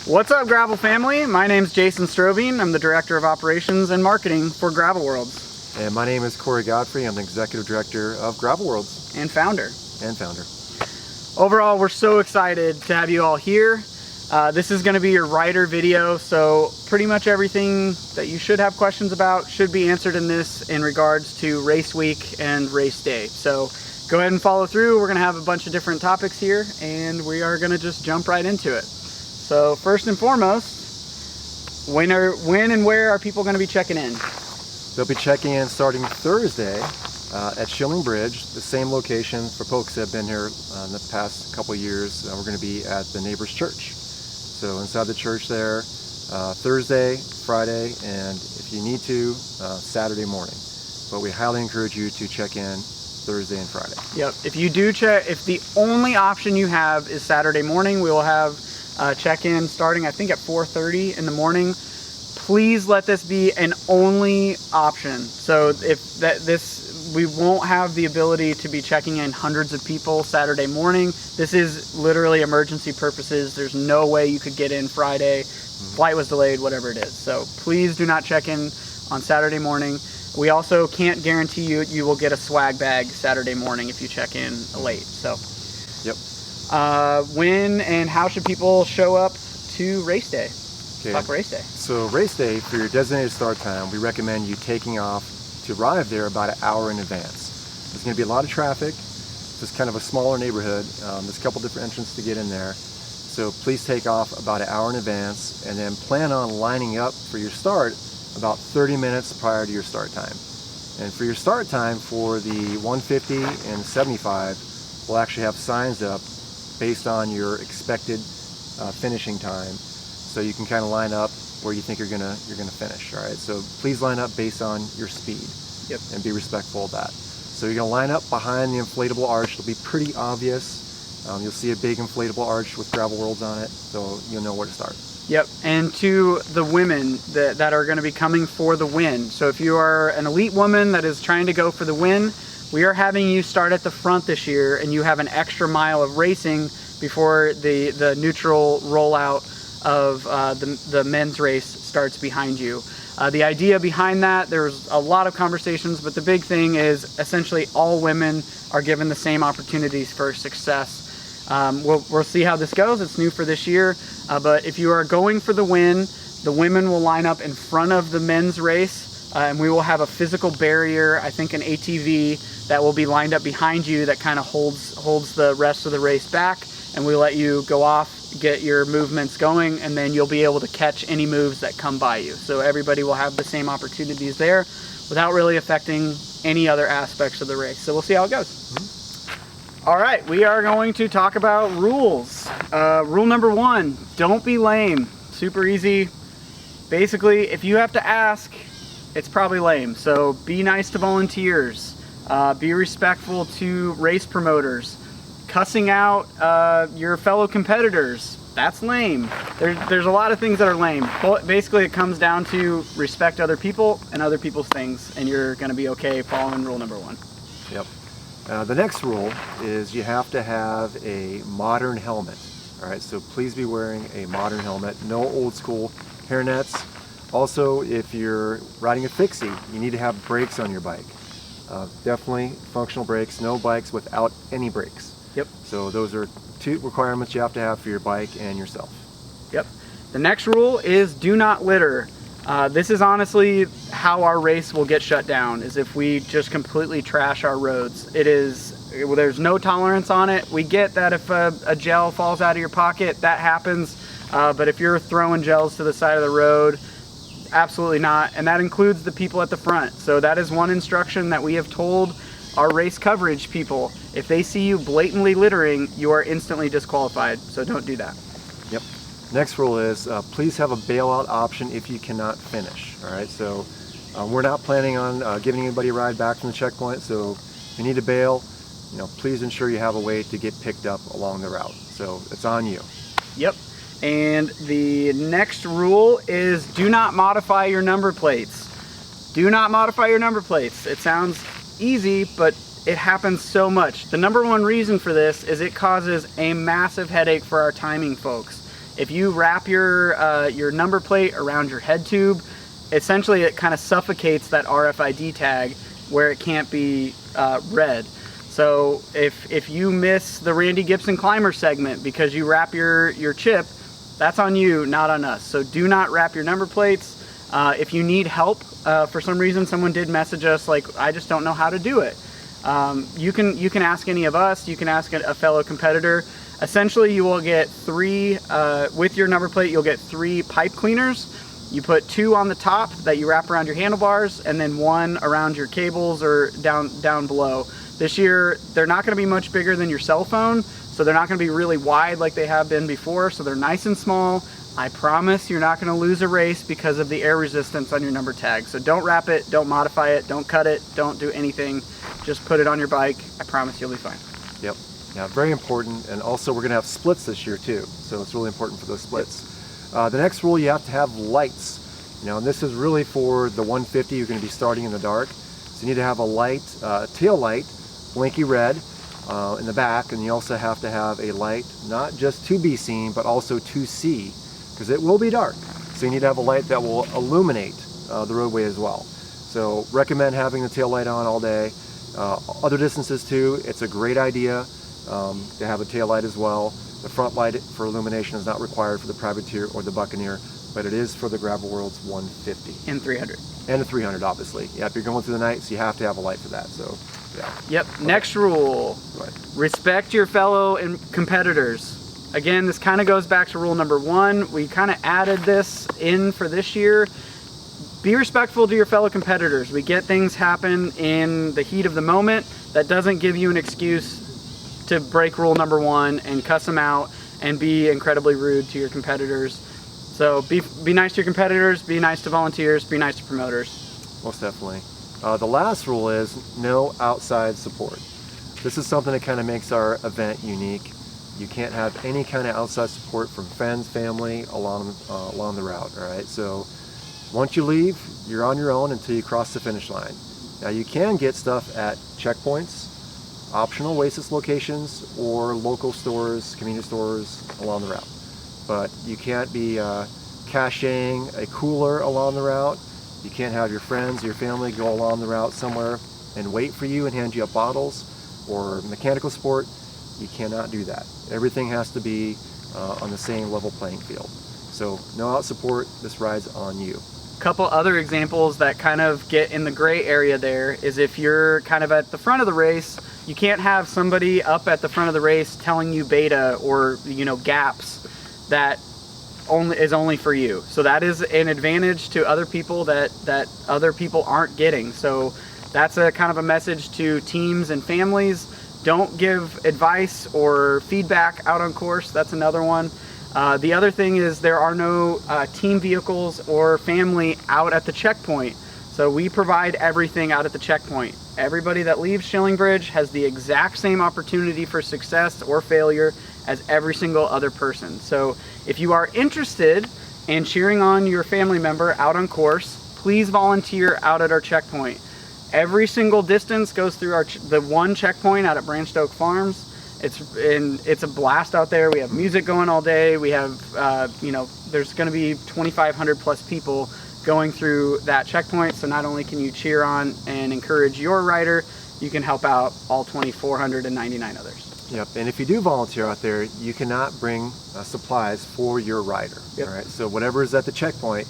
What's up, Gravel family? My name's Jason Strobing. I'm the Director of Operations and Marketing for Gravel Worlds. And my name is Corey Godfrey. I'm the Executive Director of Gravel Worlds. And founder. Overall, we're so excited to have you all here. This is going to be your rider video, so pretty much everything that you should have questions about should be answered in this in regards to race week and race day. So go ahead and follow through. We're going to have a bunch of different topics here, and we are going to just jump right into it. So first and foremost, when and where are people going to be checking in? they'll be checking in starting Thursday at Shilling Bridge, the same location for folks that have been here in the past couple of years. We're going to be at the neighbor's church. So inside the church there, Thursday, Friday, and if you need to, Saturday morning. But we highly encourage you to check in Thursday and Friday. Yep, if you do check, if the only option you have is Saturday morning, we will have check-in starting I think at 4:30 in the morning. Please let this be an only option. So if we won't have the ability to be checking in hundreds of people Saturday morning. This is literally emergency purposes. There's no way you could get in Friday. Flight was delayed, whatever it is. So please do not check in on Saturday morning. We also can't guarantee you will get a swag bag Saturday morning if you check in late. So yep. When and how should people show up to race day? Okay. Talk race day. So race day, for your designated start time, we recommend you taking off to arrive there about an hour in advance. There's going to be a lot of traffic. It's kind of a smaller neighborhood. There's a couple different entrances to get in there. So please take off about an hour in advance, and then plan on lining up for your start about 30 minutes prior to your start time. And for your start time for the 150 and 75, we'll actually have signs up based on your expected finishing time, so you can kind of line up where you think you're gonna finish. All right, so please line up based on your speed. Yep. And be respectful of that. So you're gonna line up behind the inflatable arch. It'll be pretty obvious. You'll see a big inflatable arch with Gravel Worlds on it, so you'll know where to start. Yep, and to the women that are going to be coming for the win. So if you are an elite woman that is trying to go for the win, we are having you start at the front this year, and you have an extra mile of racing before the neutral rollout of the men's race starts behind you. The idea behind that, there's a lot of conversations, but the big thing is essentially all women are given the same opportunities for success. We'll see how this goes. It's new for this year, but if you are going for the win, the women will line up in front of the men's race, and we will have a physical barrier, I think an ATV, that will be lined up behind you that kind of holds the rest of the race back, and we let you go off, get your movements going, and then you'll be able to catch any moves that come by you. So everybody will have the same opportunities there without really affecting any other aspects of the race. So we'll see how it goes. All right, we are going to talk about rules. Rule number 1, don't be lame. Super easy. Basically, if you have to ask, it's probably lame. So be nice to volunteers. Be respectful to race promoters. Cussing out your fellow competitors, that's lame. There's a lot of things that are lame. But basically, it comes down to respect other people and other people's things, and you're going to be okay following rule number 1. Yep. The next rule is you have to have a modern helmet. All right, so please be wearing a modern helmet. No old school hairnets. Also, if you're riding a fixie, you need to have brakes on your bike. Definitely functional brakes. No bikes without any brakes. Yep. So those are 2 requirements you have to have for your bike and yourself. Yep. The next rule is do not litter. This is honestly how our race will get shut down, is if we just completely trash our roads. There's no tolerance on it. We get that if a gel falls out of your pocket, that happens. But if you're throwing gels to the side of the road, absolutely not. And that includes the people at the front. So that is one instruction that we have told our race coverage people. If they see you blatantly littering, you are instantly disqualified. So don't do that. Yep. Next rule is please have a bailout option if you cannot finish. All right, so we're not planning on giving anybody a ride back from the checkpoint, so if you need to bail, please ensure you have a way to get picked up along the route. So it's on you. Yep. And the next rule is do not modify your number plates. Do not modify your number plates. It sounds easy, but it happens so much. The number 1 reason for this is it causes a massive headache for our timing folks. If you wrap your number plate around your head tube, essentially it kind of suffocates that RFID tag where it can't be read. So if you miss the Randy Gibson climber segment because you wrap your chip, that's on you, not on us. So do not wrap your number plates. If you need help, for some reason someone did message us like, I just don't know how to do it. You can ask any of us, you can ask a fellow competitor. Essentially you will get three, with your number plate, you'll get 3 pipe cleaners. You put 2 on the top that you wrap around your handlebars, and then 1 around your cables or down below. This year, they're not gonna be much bigger than your cell phone, so they're not gonna be really wide like they have been before, so they're nice and small. I promise you're not gonna lose a race because of the air resistance on your number tag. So don't wrap it, don't modify it, don't cut it, don't do anything. Just put it on your bike. I promise you'll be fine. Yep, yeah, very important. And also we're gonna have splits this year too, so it's really important for those splits. The next rule, you have to have lights. And this is really for the 150, you're gonna be starting in the dark. So you need to have a light, tail light, blinky red in the back, and you also have to have a light, not just to be seen, but also to see, because it will be dark. So you need to have a light that will illuminate the roadway as well. So recommend having the tail light on all day. Other distances too, it's a great idea to have a tail light as well. The front light for illumination is not required for the Privateer or the Buccaneer, but it is for the Gravel Worlds 150. And 300. And the 300, obviously. Yeah, if you're going through the night, so you have to have a light for that, so yeah. Yep, okay. Next rule, respect your fellow competitors. Again, this kind of goes back to rule number 1. We kind of added this in for this year. Be respectful to your fellow competitors. We get things happen in the heat of the moment. That doesn't give you an excuse to break rule number 1 and cuss them out and be incredibly rude to your competitors. So be nice to your competitors, be nice to volunteers, be nice to promoters. Most definitely. The last rule is no outside support. This is something that kind of makes our event unique. You can't have any kind of outside support from friends, family along the route, all right? So once you leave, you're on your own until you cross the finish line. Now you can get stuff at checkpoints, optional Oasis locations, or local stores, convenience stores along the route. But you can't be caching a cooler along the route. You can't have your friends, your family go along the route somewhere and wait for you and hand you up bottles, or mechanical sport. You cannot do that. Everything has to be on the same level playing field. So no out support, this rides on you. Couple other examples that kind of get in the gray area there is if you're kind of at the front of the race, you can't have somebody up at the front of the race telling you beta or gaps that is only for you. So that is an advantage to other people that other people aren't getting. So that's a kind of a message to teams and families. Don't give advice or feedback out on course. That's another one. The other thing is there are no team vehicles or family out at the checkpoint. So we provide everything out at the checkpoint. Everybody that leaves Shillingbridge has the exact same opportunity for success or failure as every single other person. So if you are interested in cheering on your family member out on course, please volunteer out at our checkpoint. Every single distance goes through the one checkpoint out at Branched Oak Farms. It's a blast out there. We have music going all day. We have, there's going to be 2,500 plus people going through that checkpoint. So not only can you cheer on and encourage your rider, you can help out all 2,499 others. Yep, and if you do volunteer out there, you cannot bring supplies for your rider. Yep. All right, so whatever is at the checkpoint,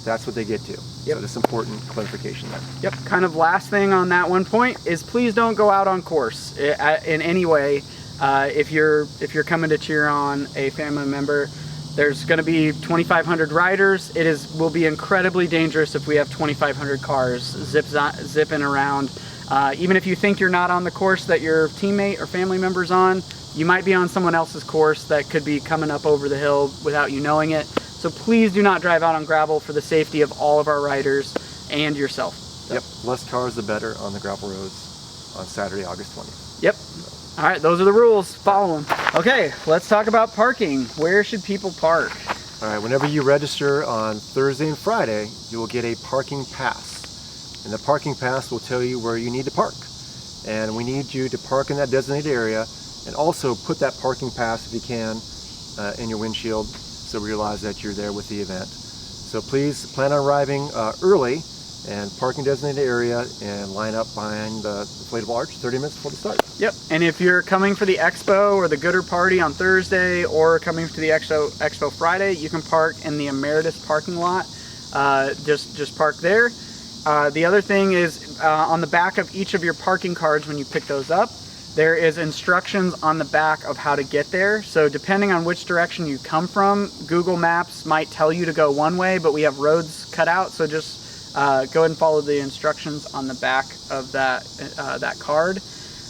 that's what they get to. Yep. So that's important clarification there. Yep, kind of last thing on that one point is please don't go out on course in any way. If you're coming to cheer on a family member, there's going to be 2,500 riders. Will be incredibly dangerous if we have 2,500 cars zipping around. Even if you think you're not on the course that your teammate or family member's on, you might be on someone else's course that could be coming up over the hill without you knowing it. So please do not drive out on gravel for the safety of all of our riders and yourself. So. Yep, less cars the better on the gravel roads on Saturday, August 20th. Yep. All right, those are the rules. Follow them. Okay, let's talk about parking. Where should people park? All right, whenever you register on Thursday and Friday, you will get a parking pass. And the parking pass will tell you where you need to park. And we need you to park in that designated area, and also put that parking pass, if you can, in your windshield. so we realize that you're there with the event. So please plan on arriving early and parking designated area and line up behind the inflatable arch 30 minutes before the start. Yep, and if you're coming for the expo or the Gooder Party on Thursday or coming to the expo Friday, you can park in the Emeritus parking lot. Just park there. The other thing is on the back of each of your parking cards when you pick those up, there is instructions on the back of how to get there. So depending on which direction you come from, Google Maps might tell you to go one way, but we have roads cut out, so just go ahead and follow the instructions on the back of that card.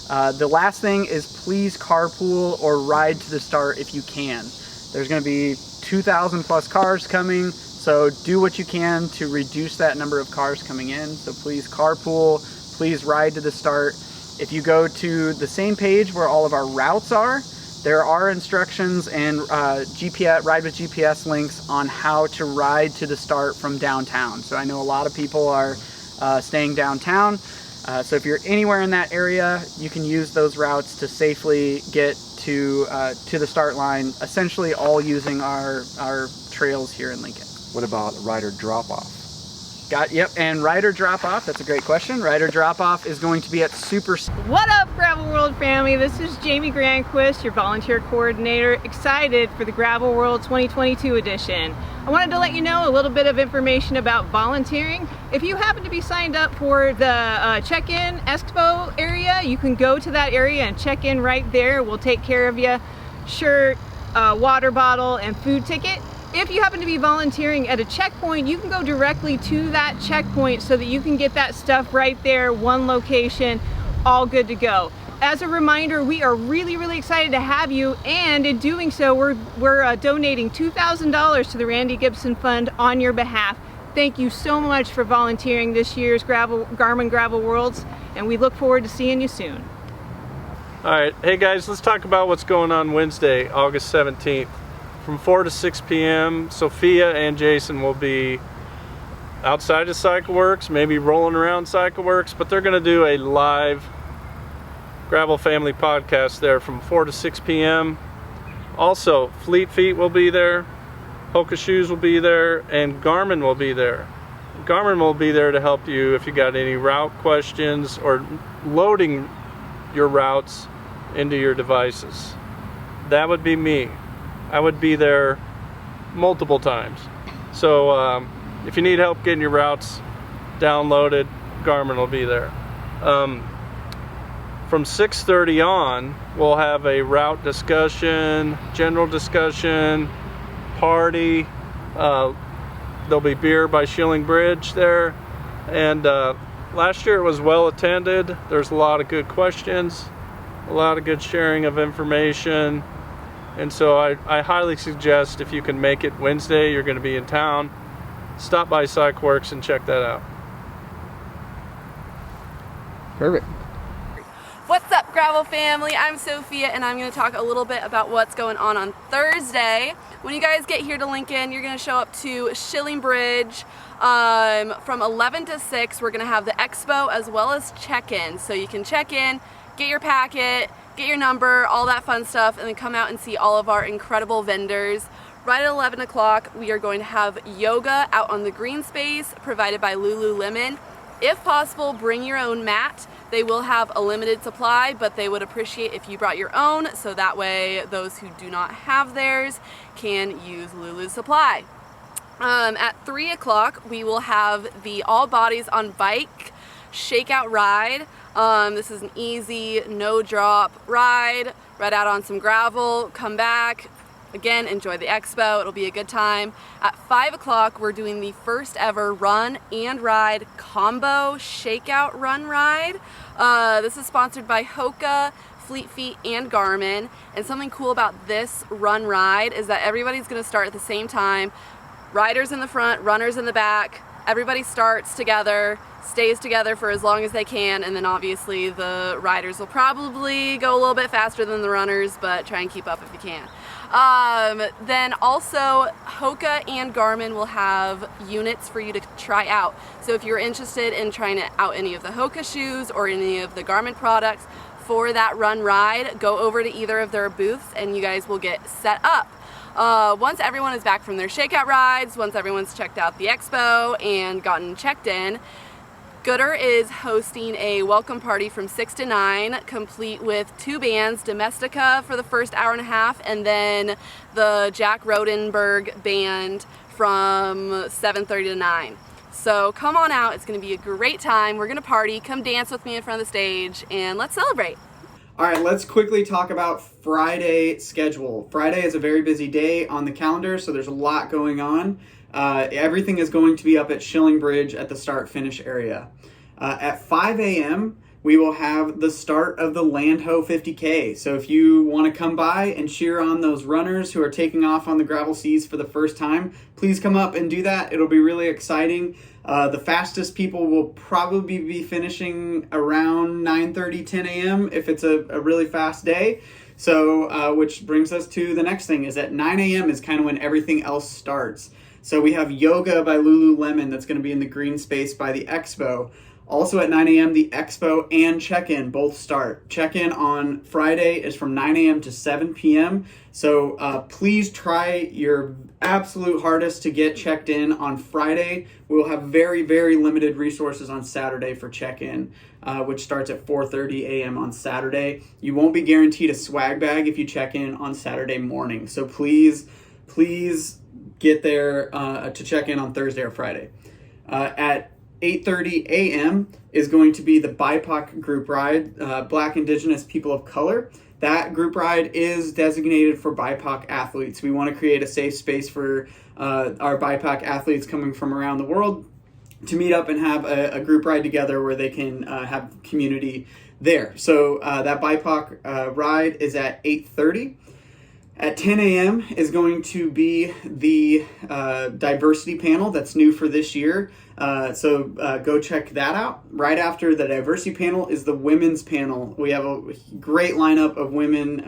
The last thing is please carpool or ride to the start if you can. There's going to be 2,000 plus cars coming, so do what you can to reduce that number of cars coming in. So please carpool, please ride to the start. If you go to the same page where all of our routes are, there are instructions and GPS, ride with GPS links on how to ride to the start from downtown. So I know a lot of people are staying downtown. So if you're anywhere in that area, you can use those routes to safely get to the start line, essentially all using our trails here in Lincoln. What about rider drop-off? Yep, and rider drop-off, that's a great question. Rider drop-off is going to be at What up, Gravel World family? This is Jamie Granquist, your volunteer coordinator, excited for the Gravel World 2022 edition. I wanted to let you know a little bit of information about volunteering. If you happen to be signed up for the check-in expo area, you can go to that area and check in right there. We'll take care of you. Shirt, water bottle, and food ticket. If you happen to be volunteering at a checkpoint, you can go directly to that checkpoint so that you can get that stuff right there, one location, all good to go. As a reminder, we are really excited to have you, and in doing so, we're donating $2,000 to the Randy Gibson Fund on your behalf. Thank you so much for volunteering this year's Garmin Gravel Worlds, and we look forward to seeing you soon. All right, hey guys, let's talk about what's going on Wednesday, August 17th. From 4 to 6 p.m. Sophia and Jason will be outside of CycleWorks, maybe rolling around CycleWorks, but they're going to do a live Gravel Family podcast there from 4 to 6 p.m. Also, Fleet Feet will be there, Hoka Shoes will be there, and Garmin will be there. Garmin will be there to help you if you got any route questions or loading your routes into your devices. That would be me. I would be there multiple times. So if you need help getting your routes downloaded, Garmin will be there. From 6:30 on, we'll have a route discussion, general discussion, party. There'll be beer by Schilling Bridge there. And last year it was well attended. There's a lot of good questions, a lot of good sharing of information. And so I highly suggest, if you can make it Wednesday, you're going to be in town, stop by CycleWorks and check that out. Perfect. What's up, Gravel family? I'm Sophia, and I'm going to talk a little bit about what's going on Thursday. When you guys get here to Lincoln, you're going to show up to Schilling Bridge. From 11 to 6, we're going to have the expo as well as check-in. So you can check in, get your packet, get your number, all that fun stuff, and then come out and see all of our incredible vendors. Right at 11 o'clock, we are going to have yoga out on the green space provided by Lululemon. If possible, bring your own mat. They will have a limited supply, but they would appreciate if you brought your own, so that way those who do not have theirs can use Lulu's supply. At 3 o'clock, we will have the All Bodies on Bike Shakeout Ride. This is an easy, no drop ride out on some gravel, come back, again, enjoy the expo, it'll be a good time. At 5 o'clock, we're doing the first ever run and ride combo shakeout run ride. This is sponsored by Hoka, Fleet Feet, and Garmin. And something cool about this run ride is that everybody's gonna start at the same time. Riders in the front, runners in the back. Everybody starts together, stays together for as long as they can, and then obviously the riders will probably go a little bit faster than the runners, but try and keep up if you can. Then also Hoka and Garmin will have units for you to try out. So if you're interested in trying out any of the Hoka shoes or any of the Garmin products for that run ride, go over to either of their booths and you guys will get set up. Once everyone is back from their shakeout rides, once everyone's checked out the expo and gotten checked in, Gooder is hosting a welcome party from 6 to 9, complete with 2 bands, Domestica for the first hour and a half, and then the Jack Rodenberg band from 7:30 to 9. So come on out, it's going to be a great time. We're going to party, come dance with me in front of the stage, and let's celebrate. All right, let's quickly talk about Friday schedule. Friday is a very busy day on the calendar, so there's a lot going on. Everything is going to be up at Shilling Bridge at the start-finish area. At 5 a.m., we will have the start of the Landho 50K. So if you want to come by and cheer on those runners who are taking off on the gravel seas for the first time, please come up and do that. It'll be really exciting. The fastest people will probably be finishing around 9:30, 10 a.m. if it's a really fast day. So, which brings us to the next thing, is at 9 a.m. is kind of when everything else starts. So we have yoga by Lululemon that's going to be in the green space by the expo. Also at 9 a.m., the expo and check-in both start. Check-in on Friday is from 9 a.m. to 7 p.m. So please try your absolute hardest to get checked in on Friday. We will have very, very limited resources on Saturday for check-in, which starts at 4:30 a.m. on Saturday. You won't be guaranteed a swag bag if you check in on Saturday morning. So please get there to check in on Thursday or Friday. At 8:30 a.m. is going to be the BIPOC group ride, Black Indigenous People of Color. That group ride is designated for BIPOC athletes. We want to create a safe space for our BIPOC athletes coming from around the world to meet up and have a group ride together where they can have community there. So that BIPOC ride is at 8:30. At 10 a.m. is going to be the diversity panel that's new for this year. So go check that out. Right after the diversity panel is the women's panel. We have a great lineup of women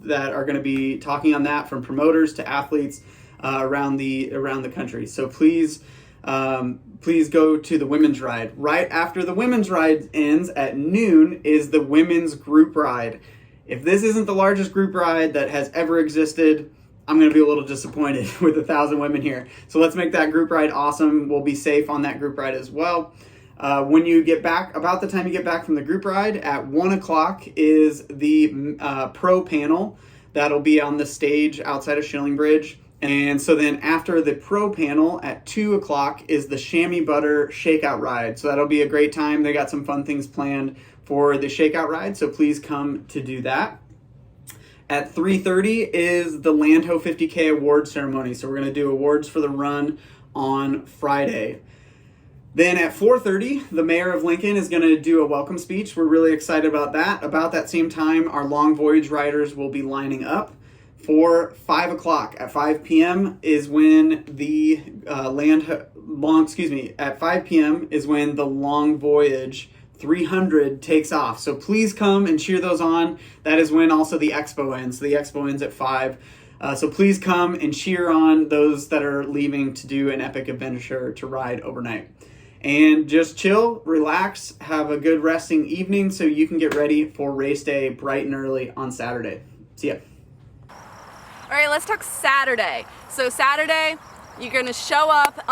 that are going to be talking on that, from promoters to athletes around the country. So please go to the women's ride. Right after the women's ride ends at noon is the women's group ride. If this isn't the largest group ride that has ever existed, I'm going to be a little disappointed with 1,000 women here. So let's make that group ride awesome. We'll be safe on that group ride as well. When you get back, about the time you get back from the group ride, at 1 o'clock is the pro panel. That'll be on the stage outside of Shilling Bridge. And so then after the pro panel at 2 o'clock is the chamois butter shakeout ride. So that'll be a great time. They got some fun things planned for the shakeout ride, so please come to do that. At 3:30 is the Landho 50K award ceremony. So we're going to do awards for the run on Friday. Then at 4:30, the mayor of Lincoln is going to do a welcome speech. We're really excited about that. About that same time, our long voyage riders will be lining up for 5 o'clock. At 5 p.m. is when the at 5 p.m. is when the long voyage 300 takes off. So please come and cheer those on. That is when also the expo ends. The expo ends at 5. So please come and cheer on those that are leaving to do an epic adventure to ride overnight. And just chill, relax, have a good resting evening so you can get ready for race day bright and early on Saturday. See ya. All right, let's talk Saturday. So Saturday, you're going to show up.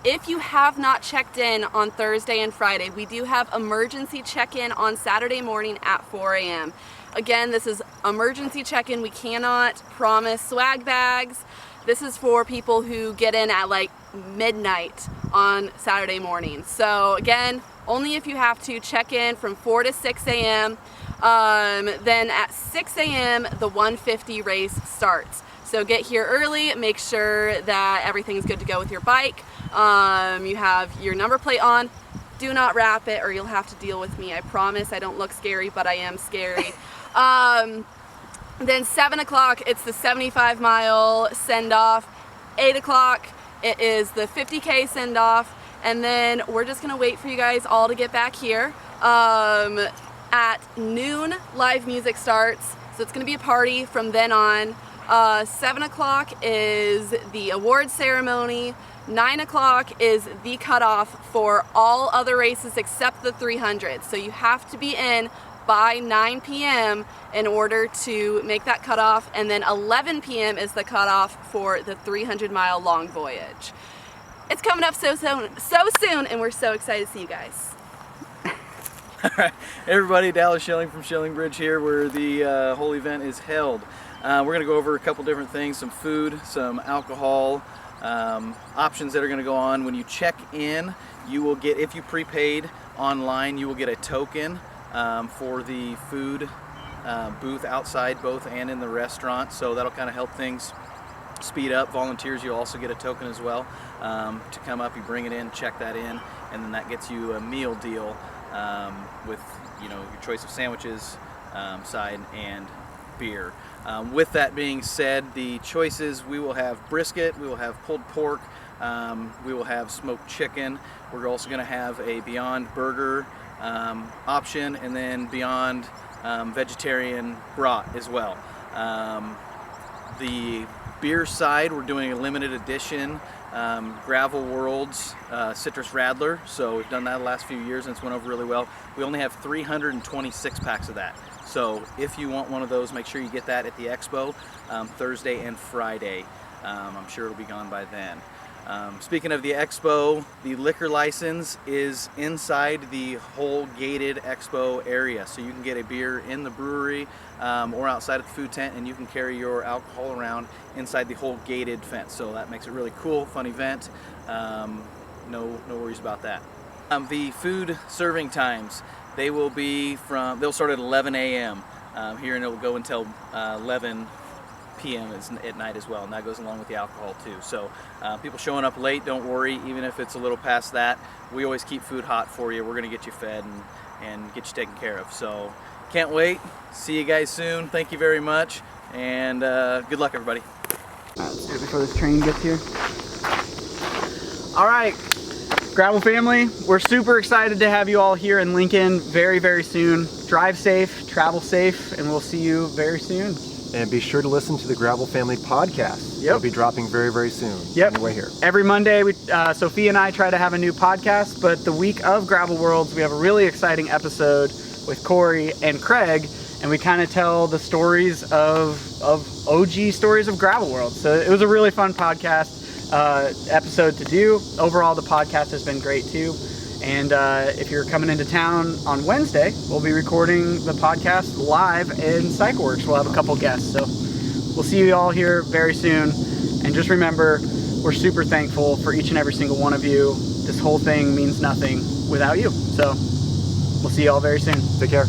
If you have not checked in on Thursday and Friday, we do have emergency check-in on Saturday morning at 4 a.m. Again, this is emergency check-in. We cannot promise swag bags. This is for people who get in at like midnight on Saturday morning. So again, only if you have to check in from 4 to 6 a.m. Then at 6 a.m., the 150 race starts. So get here early, make sure that everything's good to go with your bike. You have your number plate on. Do not wrap it or you'll have to deal with me. I promise I don't look scary, but I am scary. Then 7 o'clock, it's the 75-mile send-off. 8 o'clock, it is the 50K send-off. And then we're just gonna wait for you guys all to get back here. At noon, live music starts. So it's gonna be a party from then on. 7 o'clock is the award ceremony. 9 o'clock is the cutoff for all other races except the 300. So you have to be in by 9 p.m. in order to make that cutoff, and then 11 p.m. is the cutoff for the 300-mile long voyage. It's coming up so soon, and we're so excited to see you guys. Alright, hey everybody, Dallas Schilling from Schilling Bridge here, where the whole event is held. We're going to go over a couple different things, some food, some alcohol, options that are going to go on. When you check in, you will get, if you prepaid online, you will get a token for the food booth outside both and in the restaurant, so that'll kind of help things speed up. Volunteers, you'll also get a token as well to come up. You bring it in, check that in, and then that gets you a meal deal with, you know, your choice of sandwiches, side, and beer. With that being said, the choices, we will have brisket, we will have pulled pork, we will have smoked chicken. We're also going to have a Beyond Burger option, and then Beyond vegetarian brat as well. The beer side, we're doing a limited edition Gravel Worlds Citrus Radler. So we've done that the last few years and it's went over really well. We only have 326 packs of that. So if you want one of those, make sure you get that at the expo Thursday and Friday. I'm sure it'll be gone by then. Speaking of the expo, the liquor license is inside the whole gated expo area. So you can get a beer in the brewery or outside of the food tent, and you can carry your alcohol around inside the whole gated fence. So that makes it really cool, fun event. No worries about that. The food serving times, they will be they'll start at 11 a.m. Here, and it will go until 11 p.m. at night as well, and that goes along with the alcohol too. So people showing up late, don't worry, even if it's a little past that, we always keep food hot for you. We're going to get you fed and get you taken care of. So can't wait. See you guys soon. Thank you very much, and good luck everybody. Let's do it before this train gets here. All right, Gravel family, we're super excited to have you all here in Lincoln very, very soon. Drive safe, travel safe, and we'll see you very soon. And be sure to listen to the Gravel Family podcast. Yep. It'll be dropping very, very soon. Yep. On your way here. Every Monday, Sophia and I try to have a new podcast, but the week of Gravel Worlds, we have a really exciting episode with Corey and Craig, and we kind of tell the stories of OG stories of Gravel Worlds. So it was a really fun podcast episode to do. Overall, the podcast has been great too. And if you're coming into town on Wednesday, we'll be recording the podcast live in CycleWorks. We'll have a couple guests. So we'll see you all here very soon. And just remember, we're super thankful for each and every single one of you. This whole thing means nothing without you. So we'll see you all very soon. Take care.